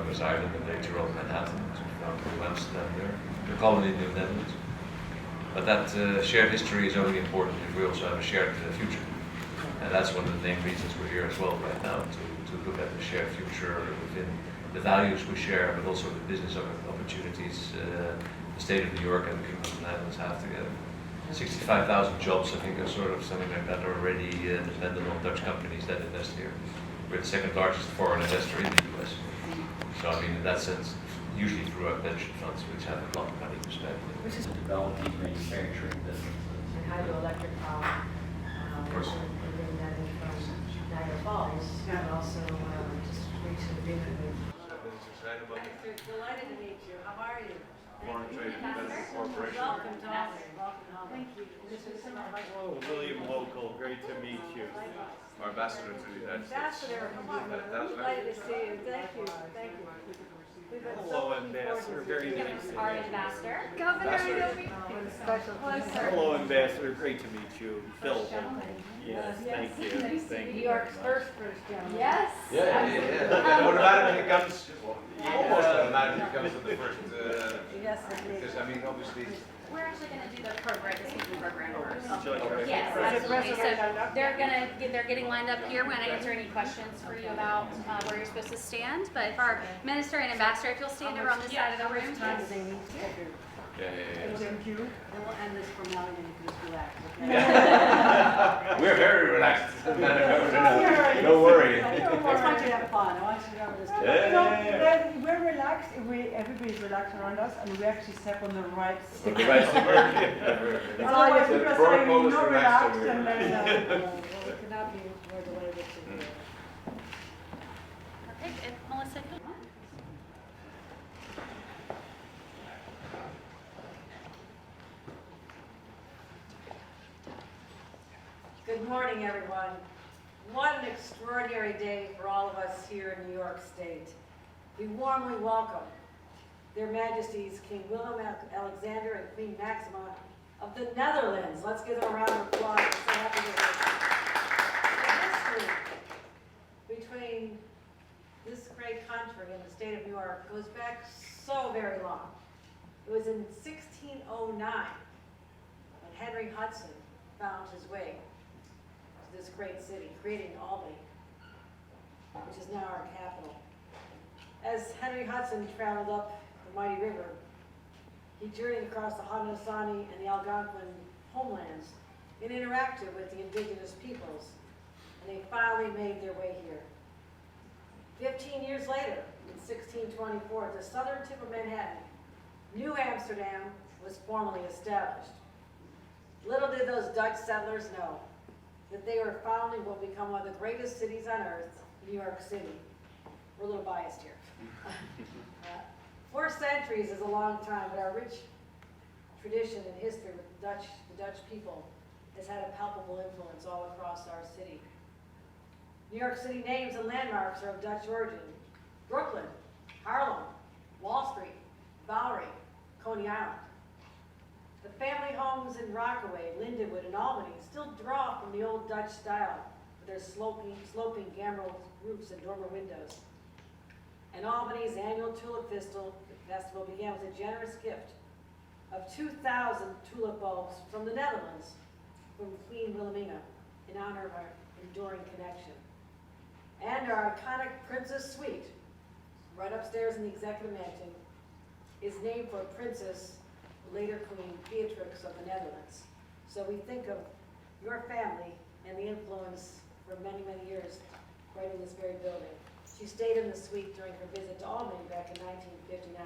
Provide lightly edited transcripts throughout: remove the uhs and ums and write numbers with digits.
was Ireland and later on Manhattan, which we found Willem-Alexander there, the colony in the Netherlands. But that shared history is only important if we also have a shared future. And that's one of the main reasons we're here as well right now, to look at the shared future within the values we share, but also the business opportunities the state of New York and the Kingdom of the Netherlands have together. 65,000 jobs, I think, are sort of something like that, are already dependent on Dutch companies that invest here. We're the second largest foreign investor in the US. So, I mean, in that sense, usually through our pension funds, which have a lot of money to spend. Which is developing manufacturing businesses. And hydroelectric power. Of course. We're getting that in from Niagara Falls, and also just reached an agreement with. Delighted to meet you. How are you? Foreign Trade Investment Corporation. Welcome to Albany. Welcome home. Thank you. This is Hello, William Local, great to meet you. Our ambassador to the United States. Ambassador, come on. Delighted to see you. Thank you. Thank you. We've been so Hello, looking forward Ambassador, to very seeing nice to Our meet you. ambassador. What a special pleasure. Hello, Ambassador, great to meet you. Phil. Yes, thank you, thank New you. York's first gentleman. Yes. Yeah. Automatically comes, almost automatically comes to the first, Yes, indeed. because I mean, obviously, We're actually going to do the program, the speaking program first. Would you like to- Yes, absolutely. So they're getting lined up here. We're going to answer any questions for you about where you're supposed to stand. But if our minister and ambassador, if you'll stand over on this side of the room. Time do they need to get Yeah. Thank you. And we'll end this formality and you can just relax, okay? We're very relaxed. no worry. I want you to have fun. I want you to have this. Yeah. We're relaxed, everybody's relaxed around us, and we actually step on the right stick. The right stick. It's always The people protocol saying is no relaxed relaxed, over and then, We cannot be more delighted to be here. Okay, if Melissa could. Good morning, everyone. What an extraordinary day for all of us here in New York State. We warmly welcome Their Majesties King Willem-Alexander and Queen Máxima of the Netherlands. Let's give them a round of applause. We're so happy to be here. The history between this great country and the state of New York goes back so very long. It was in 1609 when Henry Hudson found his way to this great city, creating Albany, which is now our capital. As Henry Hudson traveled up the mighty river, he journeyed across the Haudenosaunee and the Algonquin homelands and interacted with the indigenous peoples, and they finally made their way here. 15 years later, in 1624, at the southern tip of Manhattan, New Amsterdam was formally established. Little did those Dutch settlers know that they were founding what will become one of the greatest cities on earth, New York City. We're a little biased here. 4 centuries is a long time, but our rich tradition and history with the Dutch people has had a palpable influence all across our city. New York City names and landmarks are of Dutch origin. Brooklyn, Harlem, Wall Street, Bowery, Coney Island. The family homes in Rockaway, Lindenwood, and Albany still draw from the old Dutch style with their sloping gambrel roofs and dormer windows. And Albany's annual Tulip Festival began with a generous gift of 2,000 tulip bulbs from the Netherlands from Queen Wilhelmina in honor of our enduring connection. And our iconic Princess Suite, right upstairs in the Executive Mansion, is named for Princess, later Queen Beatrix of the Netherlands. So we think of your family and the influence for many, many years right in this very building. She stayed in the suite during her visit to Albany back in 1959.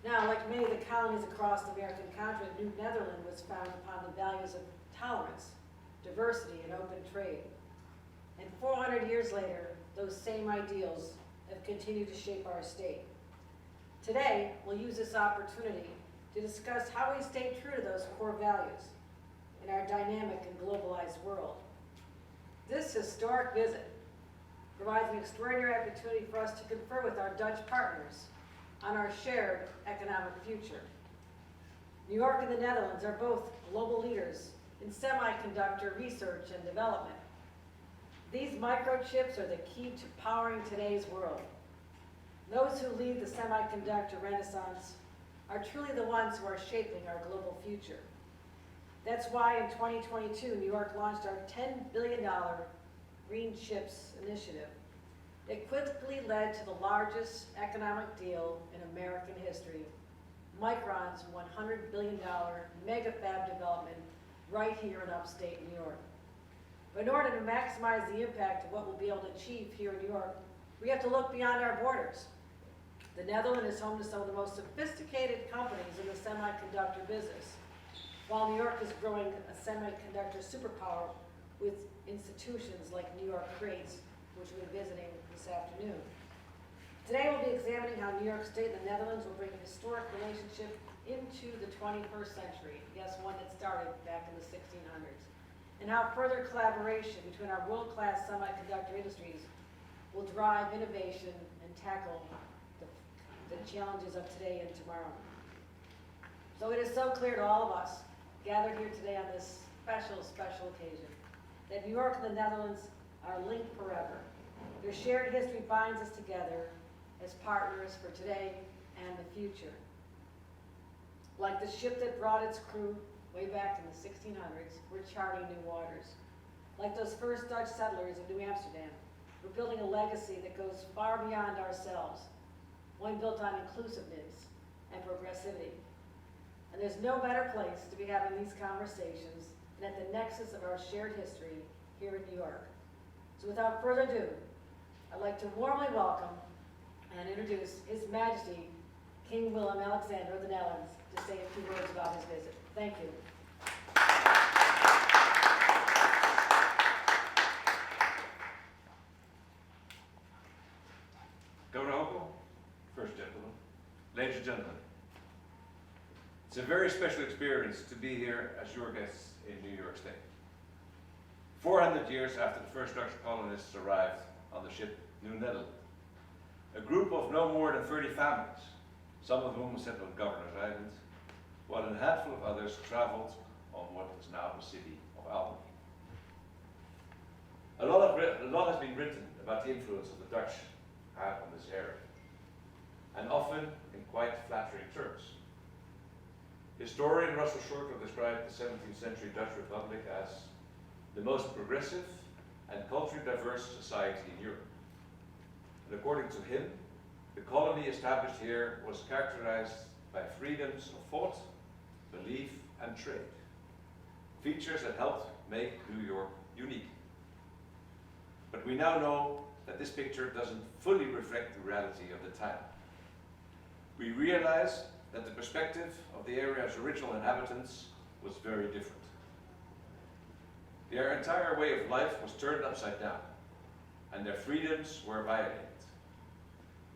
Now, like many of the colonies across the American continent, New Netherland was founded upon the values of tolerance, diversity, and open trade. And 400 years later, those same ideals have continued to shape our state. Today, we'll use this opportunity to discuss how we stay true to those core values in our dynamic and globalized world. This historic visit provides an extraordinary opportunity for us to confer with our Dutch partners on our shared economic future. New York and the Netherlands are both global leaders in semiconductor research and development. These microchips are the key to powering today's world. who lead the semiconductor renaissance are truly the ones who are shaping our global future. That's why in 2022, New York launched our $10 billion Green Chips Initiative. It quickly led to the largest economic deal in American history, Micron's $100 billion mega fab development right here in upstate New York. But in order to maximize the impact of what we'll be able to achieve here in New York, we have to look beyond our borders. The Netherlands is home to some of the most sophisticated companies in the semiconductor business, while New York is growing a semiconductor superpower with institutions like New York Creates, which we'll be visiting this afternoon. Today we'll be examining how New York State and the Netherlands will bring a historic relationship into the 21st century, yes, one that started back in the 1600s, and how further collaboration between our world-class semiconductor industries will drive innovation and tackle the challenges of today and tomorrow. So it is so clear to all of us gathered here today on this special occasion that New York and the Netherlands are linked forever. Their shared history binds us together as partners for today and the future. Like the ship that brought its crew way back in the 1600s, we're charting new waters. Like those first Dutch settlers of New Amsterdam, we're building a legacy that goes far beyond ourselves, one built on inclusiveness and progressivity. And there's no better place to be having these conversations than at the nexus of our shared history here in New York. So without further ado, I'd like to warmly welcome and introduce His Majesty, King Willem-Alexander of the Netherlands, to say a few words about his visit. Thank you. Governor Hochul, First Gentleman, ladies and gentlemen, it's a very special experience to be here as your guests in New York State. 400 years after the first Dutch colonists arrived on the ship New Netherland, a group of no more than 30 families, some of whom settled on Governor's Island, while a handful of others traveled on what is now the city of Albany. A lot has been written about the influence of the Dutch had on this area, and often in quite flattering terms. Historian Russell Shortwell described the 17th century Dutch Republic as the most progressive and culturally diverse society in Europe. And according to him, the colony established here was characterized by freedoms of thought, belief, and trade, features that helped make New York unique. But we now know that this picture doesn't fully reflect the reality of the time. We realize that the perspective of the area's original inhabitants was very different. Their entire way of life was turned upside down, and their freedoms were violated.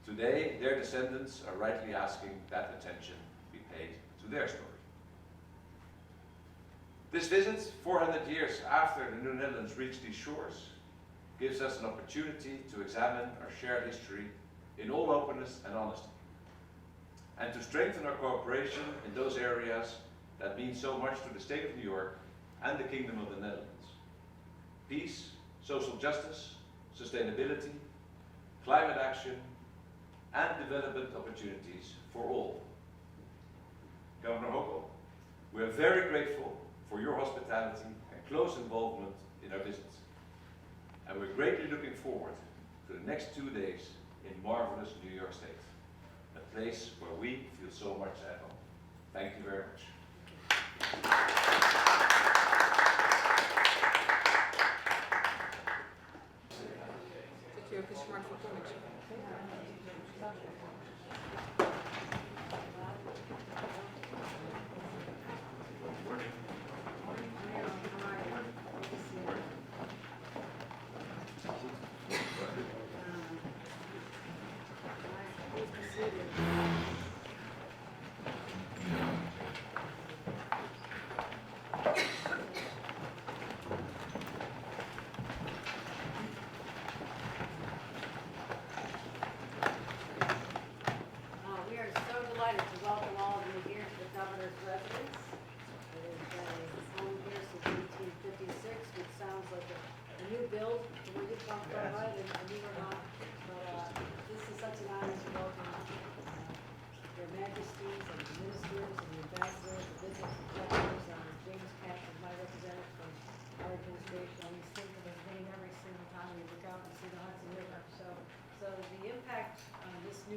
Today, their descendants are rightly asking that attention be paid to their story. This visit, 400 years after the New Netherlands reached these shores, gives us an opportunity to examine our shared history in all openness and honesty, and to strengthen our cooperation in those areas that mean so much to the state of New York and the Kingdom of the Netherlands. Peace, social justice, sustainability, climate action, and development opportunities for all. Governor Hochul, we are very grateful for your hospitality and close involvement in our visits. And we're greatly looking forward to the next 2 days in marvelous New York State, a place where we feel so much at home. Thank you very much. Zet je ook een smartphone connectie? We are so delighted to welcome all of you here to the governor's residence. It has been his home here since 1856, which sounds like a new build, where you come from, right? And you were not, but this is such an honor to welcome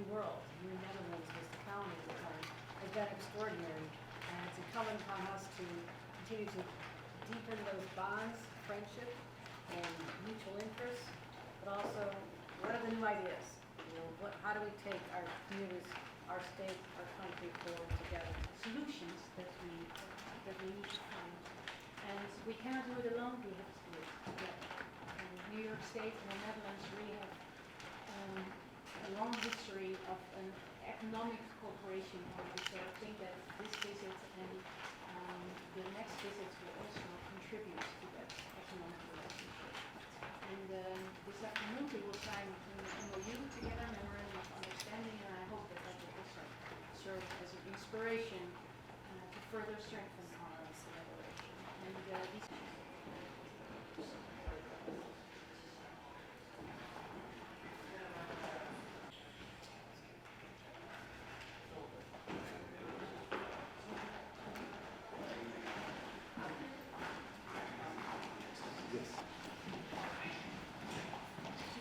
world. New Netherlands was the founding at the time, has been extraordinary. And it's incumbent upon us to continue to deepen those bonds, friendship, and mutual interests, but also, what are the new ideas? You know, how do we take our communities, our state, our country forward together? Solutions that we need to find. And we cannot do it alone, we have to do it together. And New York State and the Netherlands really have a long history of an economic cooperation already. So I think that this visit and the next visits will also contribute to that economic relationship. And this afternoon we will sign an MOU together, memorandum of understanding, and I hope that that will also serve as an inspiration to further strengthen